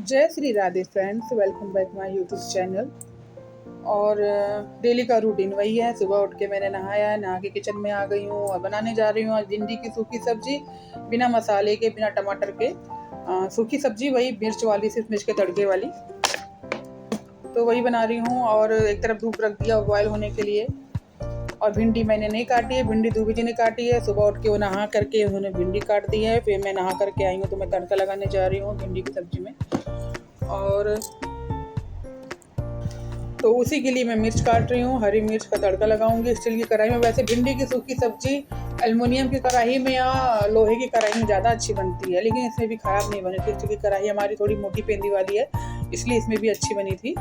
जय Shri Radhe friends, welcome back my YouTube channel. और daily का रूटीन वही है। सुबह उठ के मैंने नहाया है, नहा के किचन में आ गई हूँ और बनाने जा रही हूँ आज भिंडी की सूखी सब्जी, बिना मसाले के, बिना टमाटर के। सूखी सब्जी, वही मिर्च वाली, सिर्फ मिर्च के तड़के वाली। तो वही बना रही हूँ और एक तरफ धूप रख दिया बॉयल होने के लिए। और भिंडी मैंने नहीं काटी है, भिंडी दूबी जी ने काटी है। सुबह उठ के वो नहा करके उन्होंने भिंडी काट दी है, फिर मैं नहा करके आई हूँ तो मैं तड़का लगाने जा रही हूँ भिंडी की सब्जी में। और तो उसी के लिए मैं मिर्च काट रही हूँ, हरी मिर्च का तड़का लगाऊंगी स्टील की कढ़ाई में। वैसे भिंडी की सूखी सब्जी एल्युमिनियम की कढ़ाई में या लोहे की कढ़ाई में ज़्यादा अच्छी बनती है, लेकिन इसमें भी ख़राब नहीं बनी थी क्योंकि कढ़ाई हमारी थोड़ी मोटी पेंदी वाली है, इसलिए इसमें भी अच्छी बनी थी।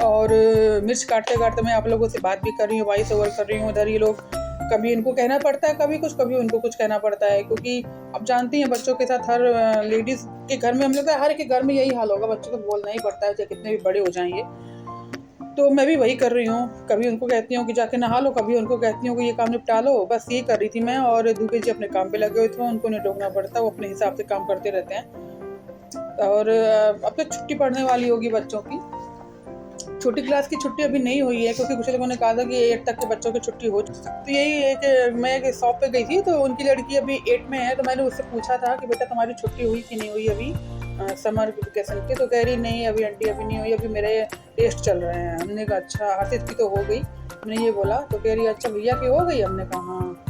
और मिर्च काटते काटते मैं आप लोगों से बात भी कर रही हूँ, वॉइस ओवर कर रही हूँ। उधर ये लोग, कभी इनको कहना पड़ता है, कभी उनको कुछ कहना पड़ता है, क्योंकि अब जानती हैं बच्चों के साथ हर लेडीज़ के घर में, हम लोग हर एक घर में यही हाल होगा, बच्चों को बोलना ही पड़ता है चाहे कितने भी बड़े हो जाएंगे। तो मैं भी वही कर रही हूँ, कभी उनको कहती हूँ कि जाके नहा लो, कभी उनको कहती हूँ कि ये काम निपटा लो। बस ये कर रही थी मैं। और दूबे जी अपने काम पे लगे हुए थे, उनको नहीं टोकना पड़ता, वो अपने हिसाब से काम करते रहते हैं। और अब तो छुट्टी पड़ने वाली होगी बच्चों की। छोटी क्लास की छुट्टी अभी नहीं हुई है, क्योंकि कुछ लोगों ने कहा था कि 8 तक के बच्चों की छुट्टी हो चुकी। तो यही एक, मैं एक शॉप पे गई थी तो उनकी लड़की अभी 8 में है, तो मैंने उससे पूछा था कि बेटा तुम्हारी छुट्टी हुई कि नहीं हुई अभी समर वेकेशन की। तो कह रही नहीं अभी आंटी, अभी नहीं हुई, अभी मेरे टेस्ट चल रहे हैं। हमने कहा अच्छा, हर्षित की तो हो गई, मैंने ये बोला। तो कह रही अच्छा भैया की हो गई, हमने कहा हाँ।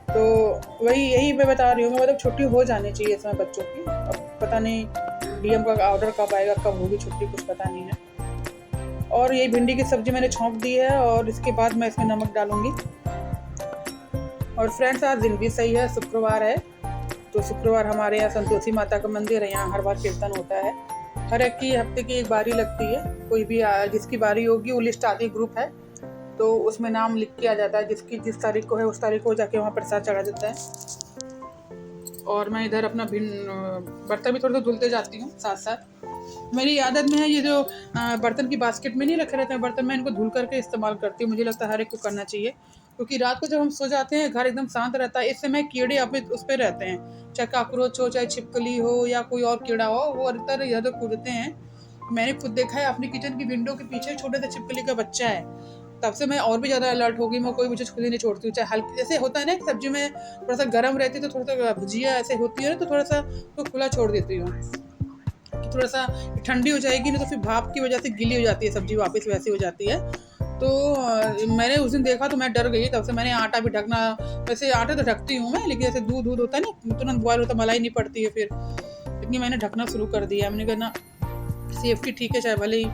तो वही यही मैं बता रही हूँ, मतलब छुट्टी हो जानी चाहिए इस समय बच्चों की। अब पता नहीं डीएम का ऑर्डर कब आएगा, कब होगी छुट्टी, कुछ पता नहीं है। और ये भिंडी की सब्जी मैंने छौंक दी है और इसके बाद मैं इसमें नमक डालूंगी। और फ्रेंड्स, आज दिन भी सही है, शुक्रवार है। तो शुक्रवार हमारे यहाँ संतोषी माता का मंदिर है, यहाँ हर बार कीर्तन होता है। हर एक की हफ्ते की एक बारी लगती है, कोई भी जिसकी बारी होगी वो लिस्ट आती है, ग्रुप है, तो उसमें नाम लिख के आ जाता है, जिसकी जिस तारीख को है उस तारीख को जाके वहाँ प्रसाद चढ़ा देता है। और मैं इधर अपना बर्तन भी थोड़ा सा धुलते जाती हूँ साथ साथ। मेरी आदत में है ये जो बर्तन की बास्केट में नहीं रखे रहते हैं बर्तन, मैं इनको धुल करके इस्तेमाल करती हूँ। मुझे लगता है हर एक को करना चाहिए, क्योंकि रात को जब हम सो जाते हैं घर एकदम शांत रहता है। इस समय कीड़े अपने उस पर रहते हैं, चाहे काकरोच हो, चाहे छिपकली हो, या कोई और कीड़ा हो, वो अधिकतर इधर कूदते हैं। मैंने खुद देखा है अपनी किचन की विंडो के पीछे छोटे से छिपकली का बच्चा है। तब से मैं और भी ज़्यादा अलर्ट हो गई, मैं कोई भी चीज़ खुद ही नहीं छोड़ती हूँ। चाहे हल्की ऐसे होता है ना कि सब्जी में थोड़ा सा गर्म रहती है तो थोड़ा सा भुजिया ऐसे होती है ना, तो थोड़ा सा तो खुला छोड़ देती हूँ कि थोड़ा सा ठंडी हो जाएगी, नहीं तो फिर भाप की वजह से गीली हो जाती है सब्जी, वापस वैसी हो जाती है। तो मैंने उस दिन देखा तो मैं डर गई, तब से मैंने आटा भी ढकना, वैसे आटा तो ढकती हूँ मैं, लेकिन ऐसे दूध दूध होता है ना, तुरंत बॉयल होता, मलाई नहीं पड़ती है फिर, लेकिन मैंने ढकना शुरू कर दिया। मैंने कहा ना, सेफ्टी ठीक है, चाहे भले ही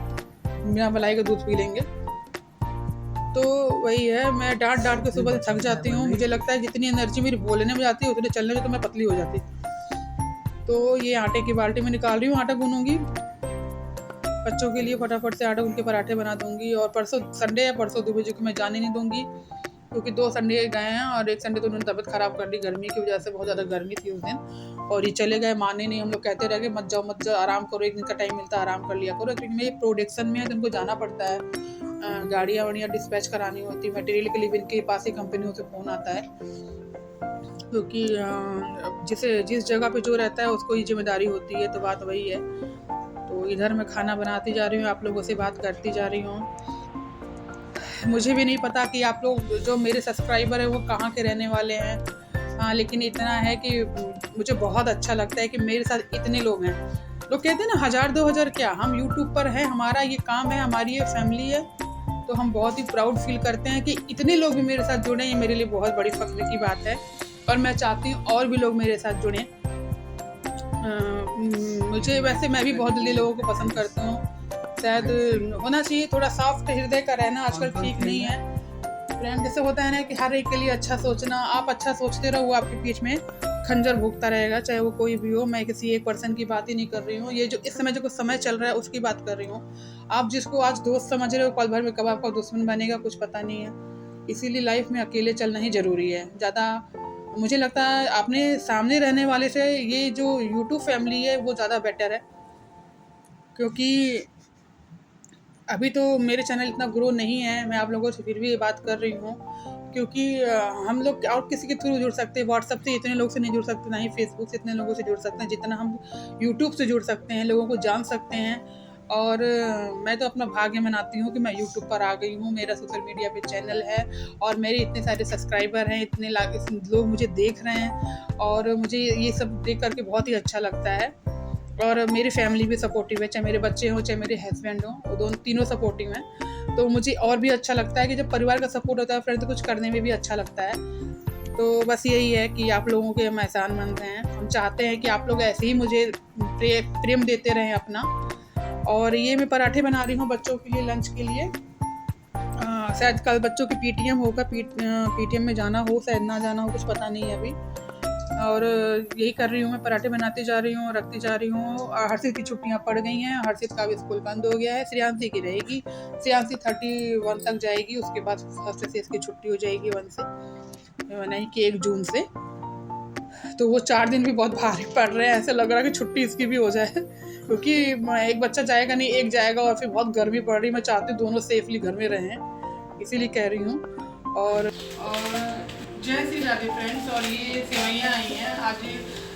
बिना मलाई का दूध पी लेंगे। तो वही है, मैं डांट डांट के सुबह से थक जाती हूँ। मुझे लगता है जितनी एनर्जी मेरी बोलने में जाती है उतने चलने में तो मैं पतली हो जाती। तो ये आटे की बाल्टी में निकाल रही हूँ, आटा गूंदूंगी बच्चों के लिए, फटाफट से आटा गूंद के पराठे बना दूंगी। और परसों संडे है, परसों दूबे जी को मैं जाने नहीं दूंगी, क्योंकि 2 संडे गए हैं और एक संडे तो उन्होंने तबीयत खराब कर दी गर्मी की वजह से, बहुत ज़्यादा गर्मी थी उस दिन। और ये चले गए, माने नहीं। हम लोग कहते रह गए मत जाओ मत जाओ, आराम करो, एक दिन का टाइम मिलता है आराम कर लिया करो, क्योंकि मेरी प्रोडक्शन में है तो उनको जाना पड़ता है, गाड़ियाँ वाड़ियाँ डिस्पैच करानी होती है, मटेरियल के लिए भी इनके पास ही कंपनियों से फ़ोन आता है, क्योंकि जिस जगह पे जो रहता है उसको ही जिम्मेदारी होती है। तो बात वही है। तो इधर मैं खाना बनाती जा रही हूँ, आप लोगों से बात करती जा रही हूँ। मुझे भी नहीं पता कि आप लोग जो मेरे सब्सक्राइबर हैं वो कहाँ के रहने वाले हैं। हाँ, लेकिन इतना है कि मुझे बहुत अच्छा लगता है कि मेरे साथ इतने लोग हैं। लोग कहते हैं ना 1000-2000 क्या, हम यूट्यूब पर हैं, हमारा ये काम है, हमारी ये फैमिली है। तो हम बहुत ही प्राउड फील करते हैं कि इतने लोग भी मेरे साथ जुड़े, ये मेरे लिए बहुत बड़ी फ़ख्र की बात है। और मैं चाहती हूँ और भी लोग मेरे साथ जुड़ें। मुझे वैसे, मैं भी बहुत जल्दी लोगों को पसंद करती हूँ। शायद होना चाहिए थोड़ा सॉफ्ट हृदय का रहना, आजकल ठीक नहीं है। फ्रेंड, जैसे होता है ना कि हर एक के लिए अच्छा सोचना, आप अच्छा सोचते रहो, आपके बीच में खंजर भूखता रहेगा, चाहे वो कोई भी हो। मैं किसी एक पर्सन की बात ही नहीं कर रही हूँ, ये जो इस समय जो कुछ समय चल रहा है उसकी बात कर रही हूँ। आप जिसको आज दोस्त समझ रहे हो, पल भर में कब आपका दुश्मन बनेगा कुछ पता नहीं है। इसीलिए लाइफ में अकेले चलना ही ज़रूरी है। ज़्यादा मुझे लगता है अपने सामने रहने वाले से ये जो यूट्यूब फैमिली है वो ज़्यादा बेटर है, क्योंकि अभी तो मेरे चैनल इतना ग्रो नहीं है, मैं आप लोगों से फिर भी ये बात कर रही हूँ क्योंकि हम लोग और किसी के थ्रू जुड़ सकते हैं। व्हाट्सएप से इतने लोग से नहीं जुड़ सकते, ना ही फेसबुक से इतने लोगों से जुड़ सकते हैं जितना हम यूट्यूब से जुड़ सकते हैं, लोगों को जान सकते हैं। और मैं तो अपना भाग्य मनाती हूँ कि मैं यूट्यूब पर आ गई हूँ, मेरा सोशल मीडिया पे चैनल है और मेरे इतने सारे सब्सक्राइबर हैं, इतने लोग मुझे देख रहे हैं और मुझे ये सब देख करके बहुत ही अच्छा लगता है। और मेरी फैमिली भी सपोर्टिव है, चाहे मेरे बच्चे हों चाहे मेरे हस्बैंड हों, वो दोनों तीनों सपोर्टिव हैं। तो मुझे और भी अच्छा लगता है कि जब परिवार का सपोर्ट होता है फ्रेंड, तो कुछ करने में भी अच्छा लगता है। तो बस यही है कि आप लोगों के हम एहसानमंद हैं, हम चाहते हैं कि आप लोग ऐसे ही मुझे प्रेम देते रहें अपना। और ये मैं पराठे बना रही हूँ बच्चों के लिए लंच के लिए। शायद कल बच्चों की पीटीएम होगा, पीटीएम में जाना हो, शायद ना जाना हो, कुछ पता नहीं है अभी। और यही कर रही हूँ, मैं पराठे बनाती जा रही हूँ, रखती जा रही हूँ। हर्षित की छुट्टियाँ पड़ गई हैं, हर्षित का भी स्कूल बंद हो गया है, श्रेयांशी की रहेगी। श्रेयांशी 31 तक जाएगी, उसके बाद 1 से इसकी छुट्टी हो जाएगी 1 से, नहीं कि 1 जून से। तो वो 4 दिन भी बहुत भारी पड़ रहे हैं, ऐसे लग रहा है कि छुट्टी इसकी भी हो जाए क्योंकि एक बच्चा जाएगा नहीं, एक जाएगा और फिर बहुत गर्मी पड़ रही है। मैं चाहती हूँ दोनों सेफली घर में रहें, इसीलिए कह रही हूँ। और जय श्री राधे फ्रेंड्स। और ये सेवैयाँ आई हैं, आज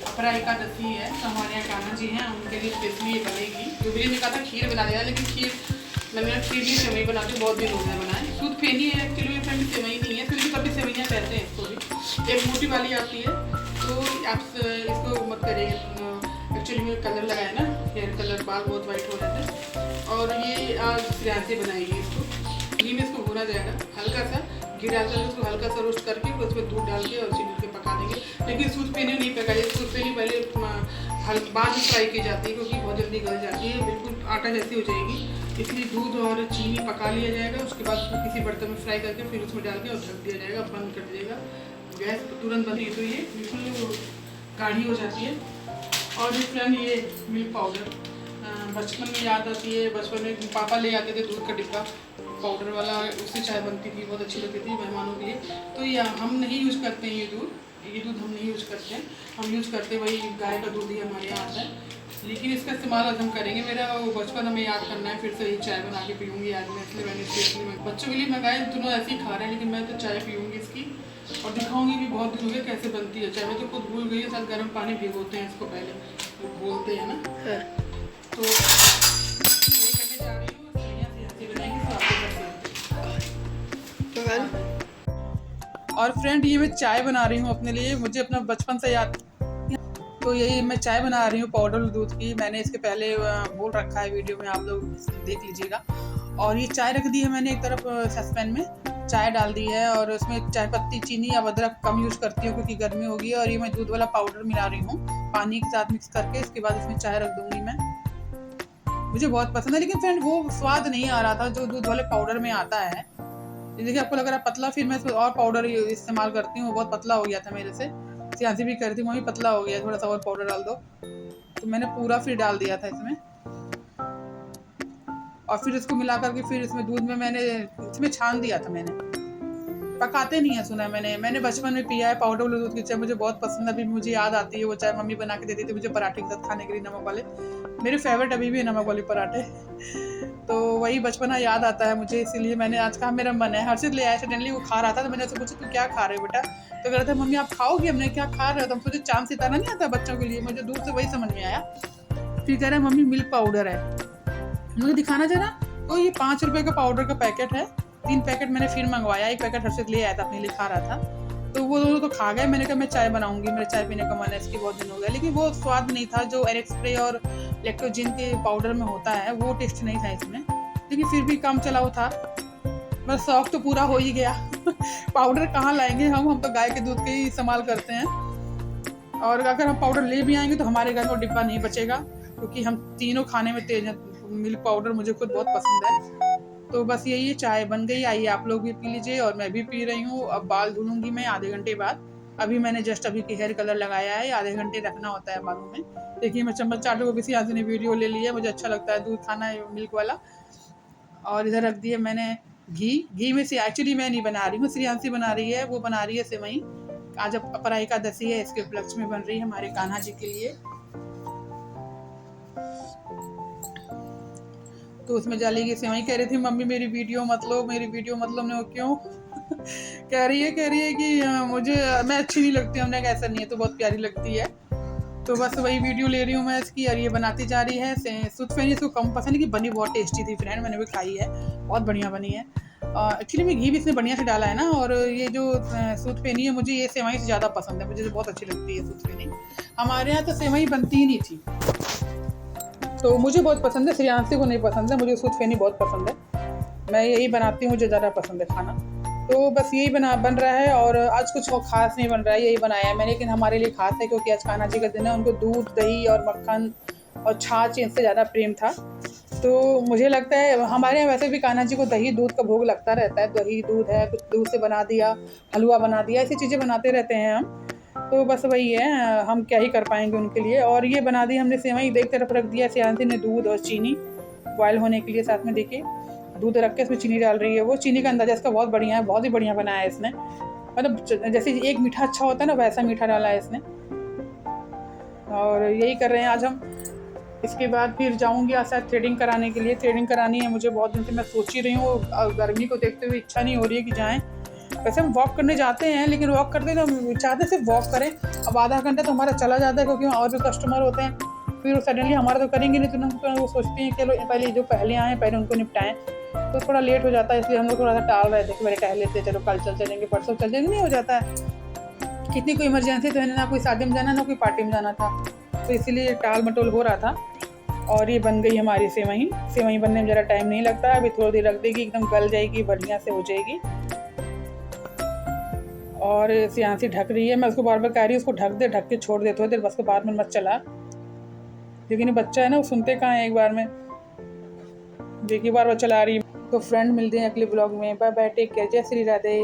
अपरा एकादशी है, तो हमारे यहाँ कान्हा जी हैं, उनके लिए स्पेशली ये बनेगी। जुबली ने कहा था खीर बना दिया, लेकिन खीर मैंने खीर भी सेवई बनाती हूँ, बहुत दिन हो गए बनाए। दूध फेनी है एक्चुअली में फ्रेंड, सेवई नहीं है, फिर भी कभी सेवैयाँ कहते हैं इसको भी। एक मोटी वाली आती है, तो आप इसको मत करिए। एक्चुअली में कलर लगाया ना, हेयर कलर, बाल बहुत वाइट हो रहे थे। और ये आज श्रेयांशी बनाएगी इसको। घी में इसको भूना जाएगा, हल्का सा घी डालकर उसको हल्का सा रोस्ट करके उसमें दूध डाल के और चीनी के पका देंगे। लेकिन सूद पेनी नहीं पकाइए, सूद पेनी पहले बाद में फ्राई की जाती है क्योंकि बहुत जल्दी गल जाती है, बिल्कुल आटा जैसी हो जाएगी। इसलिए दूध और चीनी पका लिया जाएगा, उसके बाद उसको किसी बर्तन में फ्राई करके फिर उसमें डाल के और ढक दिया जाएगा, बंद कर दिएगा। गैस तुरंत बंद है तो ये बिल्कुल गाढ़ी हो जाती है। और इस फ्रेंड ये मिल्क पाउडर बचपन में याद आती है, बचपन में पापा ले आते थे दूध का डिब्बा पाउडर वाला, उससे चाय बनती थी, बहुत अच्छी लगती थी मेहमानों के लिए। तो ये हम नहीं यूज़ करते हैं, ये दूध हम नहीं यूज़ करते हैं, हम यूज़ करते वही गाय का दूध ही हमारे यहाँ आता है। लेकिन इसका इस्तेमाल आज हम करेंगे। मेरा वो बचपन हमें याद करना है, फिर से ये चाय बना के पीऊँगी आज मैं, इसलिए मैंने स्पेशली बच्चों के लिए मंगाए, दोनों ऐसे ही खा रहे हैं, लेकिन मैं तो चाय पीऊँगी इसकी और दिखाऊंगी भी। बहुत दिन हो गए कैसे बनती है चाय, मैं तो खुद भूल गई है। साथ गर्म पानी भिगोते हैं इसको पहले, तो बोलते हैं ना। तो वही करने जा रही हूँ, बनाएंगे तो आपको। और फ्रेंड ये मैं चाय बना रही हूँ अपने लिए, मुझे अपना बचपन से याद। तो यही मैं चाय बना रही हूँ पाउडर दूध की, मैंने इसके पहले बोल रखा है वीडियो में, आप लोग देख लीजिएगा। और ये चाय रख दी है मैंने एक तरफ सस्पेन में, चाय डाल दी है और उसमें चाय पत्ती, चीनी या अदरक कम यूज़ करती हूँ क्योंकि गर्मी होगी। और ये मैं दूध वाला पाउडर मिला रही हूँ पानी के साथ मिक्स करके, इसके बाद इसमें चाय रख दूँगी मैं। मुझे बहुत पसंद है, लेकिन फ्रेंड वो स्वाद नहीं आ रहा था जो दूध वाले पाउडर में आता है। देखिए आपको लग रहा है पतला, फिर मैं इसमें और पाउडर इस्तेमाल करती हूँ, बहुत पतला हो गया था मेरे से। सियांसी भी करती मम्मी पतला हो गया, थोड़ा सा और पाउडर डाल दो, तो मैंने पूरा फिर डाल दिया था इसमें। और फिर इसको मिला करके फिर इसमें दूध में मैंने इसमें छान दिया था मैंने, पकाते नहीं है सुना है मैंने बचपन में पिया है पाउडर वाले दूध की चाय, मुझे बहुत पसंद है। अभी मुझे याद आती है वो चाय मम्मी बना के देती थी मुझे पराठे के साथ खाने के लिए, नमक वाले। मेरे फेवरेट अभी भी है नमक वाले पराठे। तो वही बचपना याद आता है मुझे, इसीलिए मैंने आज कहा मेरा मन है। हर्षित ले आया सडनली, वो खा रहा था, तो मैंने उससे पूछा तू क्या खा रहे हो बेटा, तो कह रहा था मम्मी आप खाओगी। हमने क्या खा रहे हो, तो हम सोचे चांद सितारा नहीं आता बच्चों के लिए, मुझे दूर से वही समझ में आया। फिर कह रहा है मम्मी मिल्क पाउडर है, मुझे दिखाना जरा। तो ये 5 रुपये का पाउडर का पैकेट है, 3 पैकेट मैंने फिर मंगवाया, 1 पैकेट हर्षित ले आया था अपने लिए, खा रहा था। तो वो दोनों तो खा गए, मैंने कहा मैं चाय बनाऊंगी, मेरा चाय पीने का मन है, इसकी बहुत दिन हो गया। लेकिन वो स्वाद नहीं था जो एरेक्स स्प्रे और लैक्टोजिन के पाउडर में होता है, वो टेस्ट नहीं था इसमें। लेकिन फिर भी काम चलाओ था, बस शौक तो पूरा हो ही गया। पाउडर कहाँ लाएंगे हम तो गाय के दूध के ही इस्तेमाल करते हैं। और अगर हम पाउडर ले भी आएंगे तो हमारे घर में डिब्बा नहीं बचेगा, क्योंकि हम तीनों खाने में तेज हैं। मिल्क पाउडर मुझे खुद बहुत पसंद है। तो बस यही चाय बन गई, आइए आप लोग भी पी लीजिए और मैं भी पी रही हूँ। अब बाल धुलूंगी मैं आधे घंटे बाद, अभी मैंने जस्ट अभी की हेयर कलर लगाया है, आधे घंटे रखना होता है बालों में। देखिए मैं चम्मच चाटू को किसी आदमी ने वीडियो ले लिया, मुझे अच्छा लगता है दूध खाना है मिल्क वाला। और इधर रख दिया मैंने घी में से, एक्चुअली मैं नहीं बना रही हूँ, श्रेयांशी बना रही है, वो बना रही है सेवई। आज अपरा एकादशी है, इसके उपलक्ष्य में बन रही है हमारे कान्हा जी के लिए। तो उसमें डालेगी सेवई। कह रही थी मम्मी मेरी वीडियो मत लो, मेरी वीडियो मत लो। मैंने क्यों? कह रही है कि मुझे मैं अच्छी नहीं लगती। हमने कहा ऐसा नहीं है, तो बहुत प्यारी लगती है। तो बस वही वीडियो ले रही हूँ मैं इसकी, और ये बनाती जा रही है। सूद फेनी इसको कम पसंद है कि बनी बहुत टेस्टी थी फ्रेंड, मैंने भी खाई है, बहुत बढ़िया बनी है। एक्चुअली में घी भी इसने बढ़िया से डाला है ना। और ये जो सूद फेनी है, मुझे ये सेवई से ज़्यादा पसंद है, मुझे तो बहुत अच्छी लगती है सूद फेनी। हमारे यहाँ तो सेवई बनती ही नहीं थी, तो मुझे बहुत पसंद है। श्रेयांशी को नहीं पसंद है, मुझे सूद फेनी बहुत पसंद है। मैं यही बनाती हूँ, मुझे ज़्यादा पसंद है खाना। तो बस यही बन रहा है, और आज कुछ खास नहीं बन रहा है, यही बनाया है मैंने। लेकिन हमारे लिए खास है क्योंकि आज कान्हा जी का दिन है, उनको दूध दही और मक्खन और छाछ इनसे ज़्यादा प्रेम था। तो मुझे लगता है हमारे यहाँ वैसे भी कान्हा जी को दही दूध का भोग लगता रहता है। दही दूध है, कुछ दूध से बना दिया, हलवा बना दिया, ऐसी चीज़ें बनाते रहते हैं हम। तो बस वही है, हम क्या ही कर पाएंगे उनके लिए। और ये बना दी हमने सेवई, एक तरफ रख दिया। श्रेयांशी ने दूध और चीनी बॉयल होने के लिए साथ में, देखिए दूध रख के इसमें चीनी डाल रही है। वो चीनी का अंदाज़ा इसका बहुत बढ़िया है, बहुत ही बढ़िया बनाया है इसने। मतलब जैसे एक मीठा अच्छा होता है ना, वैसा मीठा डाला है इसने। और यही कर रहे हैं आज हम। इसके बाद फिर जाऊंगी आज शायद थ्रेडिंग कराने के लिए। थ्रेडिंग करानी है मुझे बहुत दिन से, मैं सोच ही रही हूँ। गर्मी को देखते हुए इच्छा नहीं हो रही है कि जाएँ। वैसे हम वॉक करने जाते हैं, लेकिन वॉक करते तो हम चाहते सिर्फ वॉक करें। अब आधा घंटा तो हमारा चला जाता है, क्योंकि और भी कस्टमर होते हैं। फिर सडनली हमारा तो करेंगे नहीं, तो वो सोचते हैं चलो पहले जो पहले आए पहले उनको निपटाएं। तो थोड़ा लेट हो जाता है, इसलिए हम लोग थोड़ा सा टाल रहे थे कि पहले टहल लेते, चलो कल चलेंगे, परसों चल जाएंगे। नहीं हो जाता है, कितनी कोई इमरजेंसी तो है ना, कोई शादी में जाना ना कोई पार्टी में जाना था, तो इसीलिए टाल मटोल हो रहा था। और ये बन गई हमारी सेवई बनने में ज़रा टाइम नहीं लगता। अभी थोड़ी देर रख देगी, एकदम गल जाएगी, बढ़िया से हो जाएगी। और श्रेयांशी ढक रही है, मैं उसको बार बार कह रही हूँ उसको ढक दे, ढक के छोड़ दे थोड़ी देर, बस के बाद में मत चला। लेकिन ये बच्चा है ना, वो सुनते कहाँ है एक बार में। देखिए बार बार चला रही है। तो फ्रेंड मिलते हैं अगले ब्लॉग में। बाय बाय, टेक केयर, जय श्री राधे।